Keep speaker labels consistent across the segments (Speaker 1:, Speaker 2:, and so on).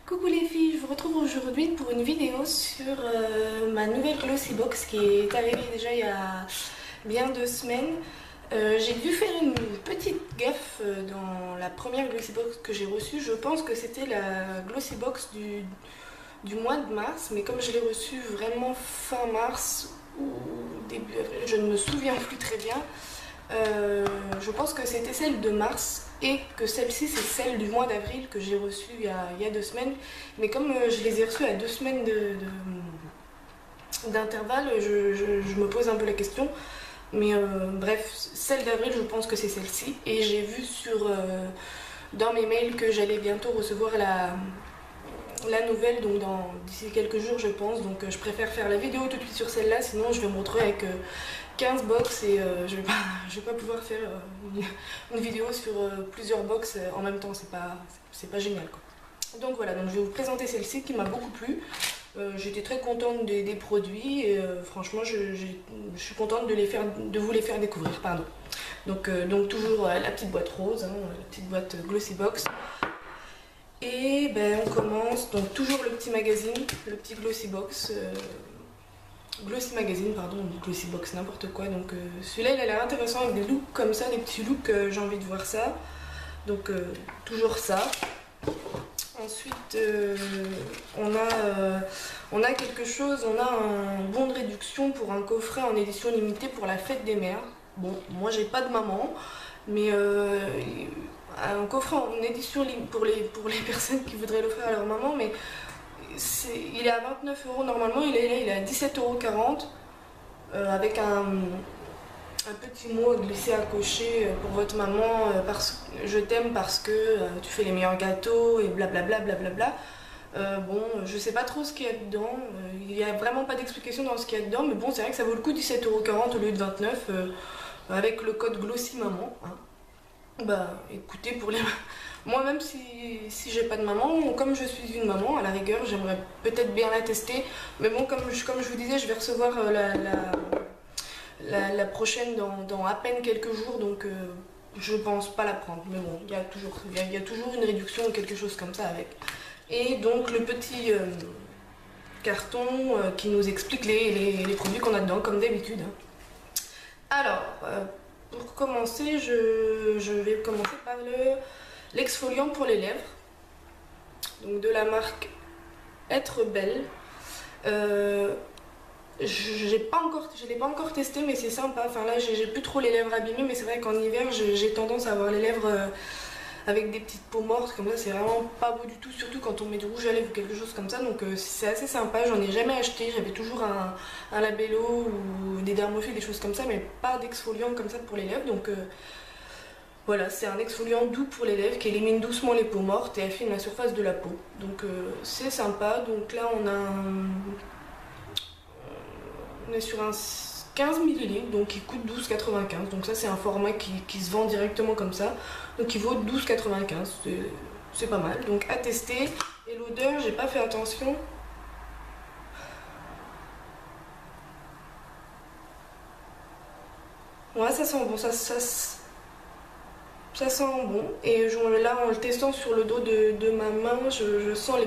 Speaker 1: Coucou les filles, je vous retrouve aujourd'hui pour une vidéo sur ma nouvelle Glossy Box qui est arrivée déjà il y a bien 2 semaines. J'ai dû faire une petite gaffe dans la première Glossy Box que j'ai reçue. Je pense que c'était la Glossy Box du mois de mars, mais comme je l'ai reçue vraiment fin mars ou début avril, je ne me souviens plus très bien. Je pense que c'était celle de mars et que celle-ci c'est celle du mois d'avril que j'ai reçue il y a 2 semaines. Mais comme je les ai reçues à 2 semaines d'intervalle, je me pose un peu la question. Mais bref, celle d'avril, je pense que c'est celle-ci. Et j'ai vu dans mes mails que j'allais bientôt recevoir la nouvelle, donc d'ici quelques jours je pense. Donc je préfère faire la vidéo tout de suite sur celle-là, sinon je vais me retrouver avec 15 box et je vais pas pouvoir faire une vidéo sur plusieurs box en même temps, c'est pas génial quoi. Donc voilà, donc je vais vous présenter celle-ci qui m'a beaucoup plu. J'étais très contente des produits et franchement je suis contente de vous les faire découvrir, pardon. Donc toujours la petite boîte rose, hein, la petite boîte Glossy Box. Et ben on commence, donc toujours le petit magazine, le petit Glossy Box. Glossy Magazine, pardon, Glossy Box, n'importe quoi. Donc celui-là il a l'air intéressant avec des looks comme ça, des petits looks, j'ai envie de voir ça. Donc toujours ça. Ensuite on a quelque chose, on a un bon de réduction pour un coffret en édition limitée pour la fête des mères. Bon, moi j'ai pas de maman, mais un coffret en édition pour les personnes qui voudraient l'offrir à leur maman, mais il est à 29 € normalement, il est à 17,40 € avec un petit mot glissé à cocher pour votre maman, je t'aime parce que tu fais les meilleurs gâteaux et blablabla blablabla. Bon, je sais pas trop ce qu'il y a dedans, il n'y a vraiment pas d'explication dans ce qu'il y a dedans, mais bon, c'est vrai que ça vaut le coup 17,40 € au lieu de 29 € avec le code Glossy Maman. Hein. Bah écoutez, moi même si j'ai pas de maman, comme je suis une maman, à la rigueur, j'aimerais peut-être bien la tester. Mais bon, comme je vous disais, je vais recevoir la prochaine dans à peine quelques jours, donc je pense pas la prendre. Mais bon, il y a toujours une réduction ou quelque chose comme ça avec. Et donc le petit carton qui nous explique les produits qu'on a dedans, comme d'habitude. Alors, pour commencer, je vais commencer par l'exfoliant pour les lèvres, donc de la marque Être Belle. Je l'ai pas encore testé, mais c'est sympa. Enfin là, j'ai plus trop les lèvres abîmées, mais c'est vrai qu'en hiver, j'ai tendance à avoir les lèvres avec des petites peaux mortes, comme ça, c'est vraiment pas beau du tout, surtout quand on met du rouge à lèvres ou quelque chose comme ça. Donc c'est assez sympa. J'en ai jamais acheté, j'avais toujours un Labello ou des Dermophiles, des choses comme ça, mais pas d'exfoliant comme ça pour les lèvres. Donc voilà, c'est un exfoliant doux pour les lèvres qui élimine doucement les peaux mortes et affine la surface de la peau. Donc c'est sympa. Donc là on est sur un 15 ml, donc il coûte 12,95 €. Donc ça c'est un format qui se vend directement comme ça. Donc il vaut 12,95 €, c'est pas mal. Donc à tester. Et l'odeur, j'ai pas fait attention. Ouais, ça sent bon, ça sent bon. Et là, en le testant sur le dos de ma main, je sens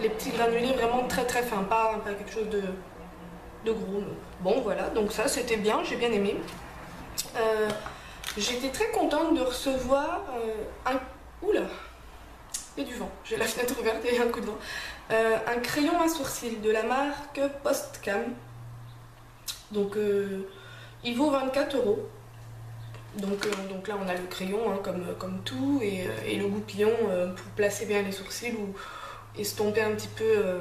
Speaker 1: les petits granulés vraiment très très fins, pas quelque chose de gros. Bon, voilà, donc ça c'était bien, j'ai bien aimé. J'étais très contente de recevoir oula, il y a du vent, j'ai la fenêtre ouverte et un coup de vent. Un crayon à sourcils de la marque Postcam. Donc il vaut 24 €. Donc là on a le crayon hein, comme tout et le goupillon pour placer bien les sourcils ou estomper un petit peu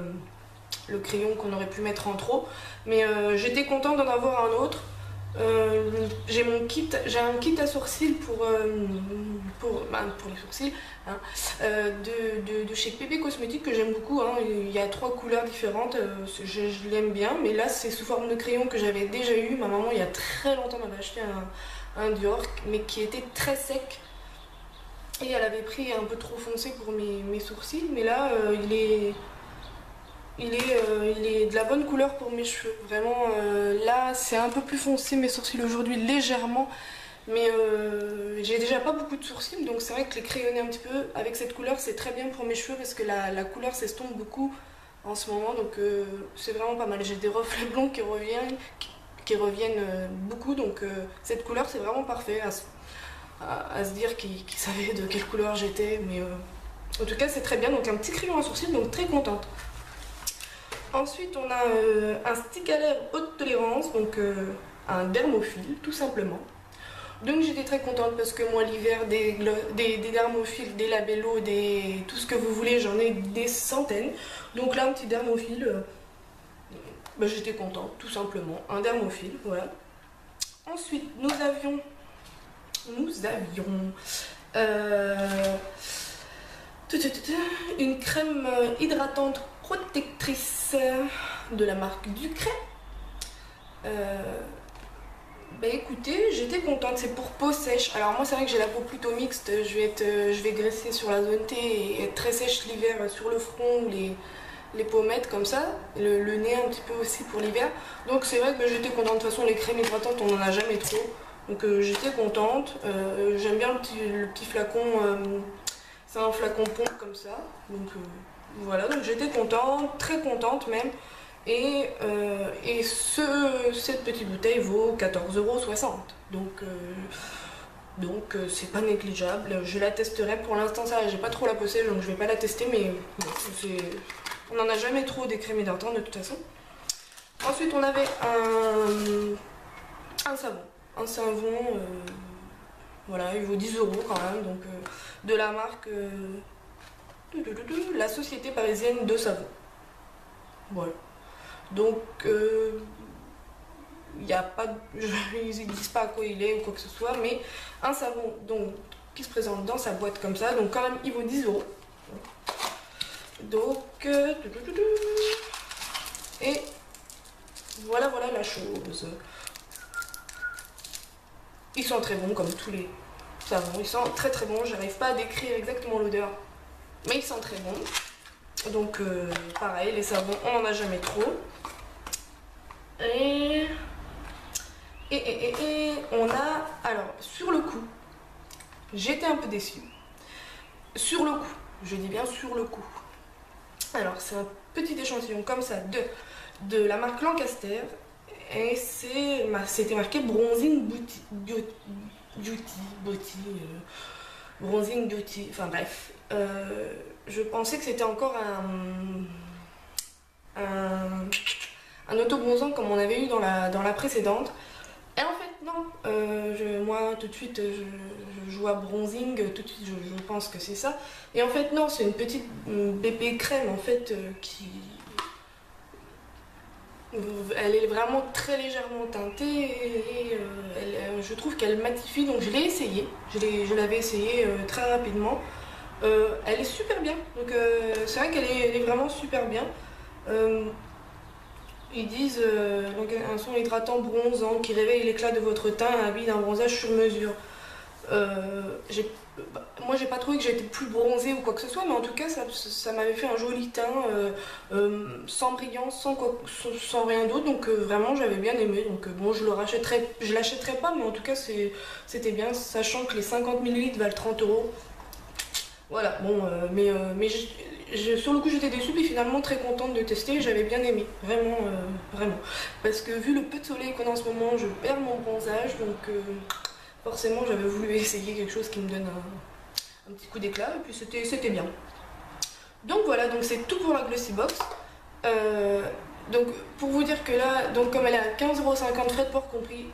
Speaker 1: le crayon qu'on aurait pu mettre en trop. Mais j'étais contente d'en avoir un autre. J'ai un kit à sourcils pour les sourcils hein, de chez Pépé Cosmétique que j'aime beaucoup. Hein. Il y a 3 couleurs différentes, je l'aime bien, mais là c'est sous forme de crayon que j'avais déjà eu. Ma maman il y a très longtemps m'avait acheté un Dior mais qui était très sec et elle avait pris un peu trop foncé pour mes sourcils, mais là il est de la bonne couleur pour mes cheveux. Vraiment, là, c'est un peu plus foncé mes sourcils aujourd'hui, légèrement. Mais j'ai déjà pas beaucoup de sourcils, donc c'est vrai que les crayonner un petit peu avec cette couleur, c'est très bien pour mes cheveux parce que la couleur s'estompe beaucoup en ce moment, donc c'est vraiment pas mal. J'ai des reflets blonds qui reviennent beaucoup, donc cette couleur c'est vraiment parfait à se dire qu'ils savaient de quelle couleur j'étais, mais en tout cas c'est très bien. Donc un petit crayon à sourcils, donc très contente. Ensuite on a un stick à lèvres haute tolérance, donc un dermophile tout simplement. Donc j'étais très contente parce que moi l'hiver des dermophiles, des labellos, tout ce que vous voulez, j'en ai des centaines. Donc là un petit dermophile, bah, j'étais contente tout simplement, un dermophile, voilà. Ensuite nous avions une crème hydratante protectrice de la marque Ducret. Bah écoutez, j'étais contente, c'est pour peau sèche. Alors moi c'est vrai que j'ai la peau plutôt mixte, je vais graisser sur la zone T et être très sèche l'hiver sur le front ou les pommettes comme ça, le nez un petit peu aussi pour l'hiver. Donc c'est vrai que bah, j'étais contente, de toute façon les crèmes hydratantes on en a jamais trop. Donc j'étais contente, j'aime bien le petit flacon, c'est un flacon pompe comme ça. Donc voilà, donc j'étais contente, très contente même. Et cette petite bouteille vaut 14,60 €. Donc c'est pas négligeable. Je la testerai. Pour l'instant, ça, j'ai pas trop la possède, donc je vais pas la tester, mais bon, on n'en a jamais trop des crèmes hydratantes de toute façon. Ensuite, on avait un savon. Un savon, voilà, il vaut 10 € quand même, donc de la marque la Société Parisienne de Savon. Voilà. Donc, y a pas, ils ne disent pas à quoi il est ou quoi que ce soit, mais un savon donc, qui se présente dans sa boîte comme ça, donc quand même il vaut 10 €. Donc, et voilà la chose. Ils sont très bons comme tous les savons, ils sont très bons, j'arrive pas à décrire exactement l'odeur, mais ils sont très bons. Donc pareil, les savons, on n'en a jamais trop. Et on a, alors sur le coup, j'étais un peu déçue. Sur le coup, je dis bien sur le coup. Alors c'est un petit échantillon comme ça de la marque Lancaster. Et c'était marqué Bronzing Bronzing Beauty, enfin bref. Je pensais que c'était encore un auto-bronzant comme on avait eu dans la précédente. Et en fait non, moi tout de suite je joue à bronzing, tout de suite je pense que c'est ça. Et en fait non, c'est une petite bébé crème en fait elle est vraiment très légèrement teintée et je trouve qu'elle matifie, donc je l'ai essayé, je l'avais essayé très rapidement. Elle est super bien, donc c'est vrai qu'elle est vraiment super bien. Ils disent donc un son hydratant bronzant qui réveille l'éclat de votre teint et habille d'un bronzage sur mesure. Moi j'ai pas trouvé que j'étais plus bronzée ou quoi que ce soit, mais en tout cas ça m'avait fait un joli teint sans brillance, sans rien d'autre, donc vraiment j'avais bien aimé. Donc bon, je l'achèterai pas, mais en tout cas c'était bien, sachant que les 50 ml valent 30 €. Voilà, bon, mais sur le coup j'étais déçue, mais finalement très contente de tester, j'avais bien aimé, vraiment, vraiment. Parce que vu le peu de soleil qu'on a en ce moment, je perds mon bronzage, donc forcément j'avais voulu essayer quelque chose qui me donne un petit coup d'éclat, et puis c'était bien. Donc voilà, donc c'est tout pour la Glossy Box. Donc pour vous dire que là, donc comme elle est à 15,50 € frais de port compris,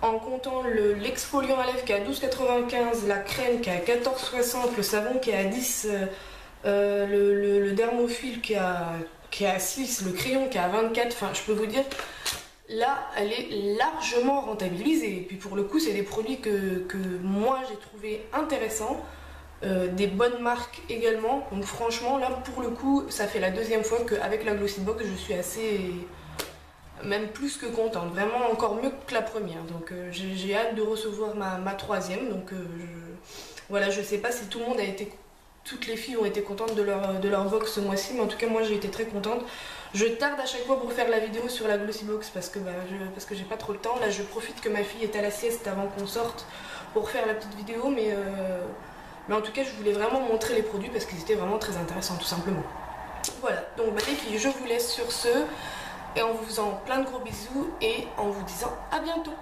Speaker 1: en comptant l'exfoliant à lèvres qui est à 12,95 €, la crème qui est à 14,60 €, le savon qui est à 10 €, le dermophile qui est à 6 €, le crayon qui est à 24 €, enfin je peux vous dire, là elle est largement rentabilisée. Et puis pour le coup c'est des produits que moi j'ai trouvé intéressants, des bonnes marques également. Donc franchement là pour le coup ça fait la deuxième fois qu'avec la Glossy Box je suis assez... même plus que contente, vraiment encore mieux que la première. Donc j'ai hâte de recevoir ma troisième. Donc voilà, je sais pas si tout le monde a été toutes les filles ont été contentes de leur box ce mois-ci, mais en tout cas moi j'ai été très contente. Je tarde à chaque fois pour faire la vidéo sur la Glossy Box parce que j'ai pas trop le temps. Là je profite que ma fille est à la sieste avant qu'on sorte pour faire la petite vidéo, mais en tout cas je voulais vraiment montrer les produits parce qu'ils étaient vraiment très intéressants tout simplement. Voilà, donc les filles, je vous laisse sur ce, et en vous faisant plein de gros bisous et en vous disant à bientôt.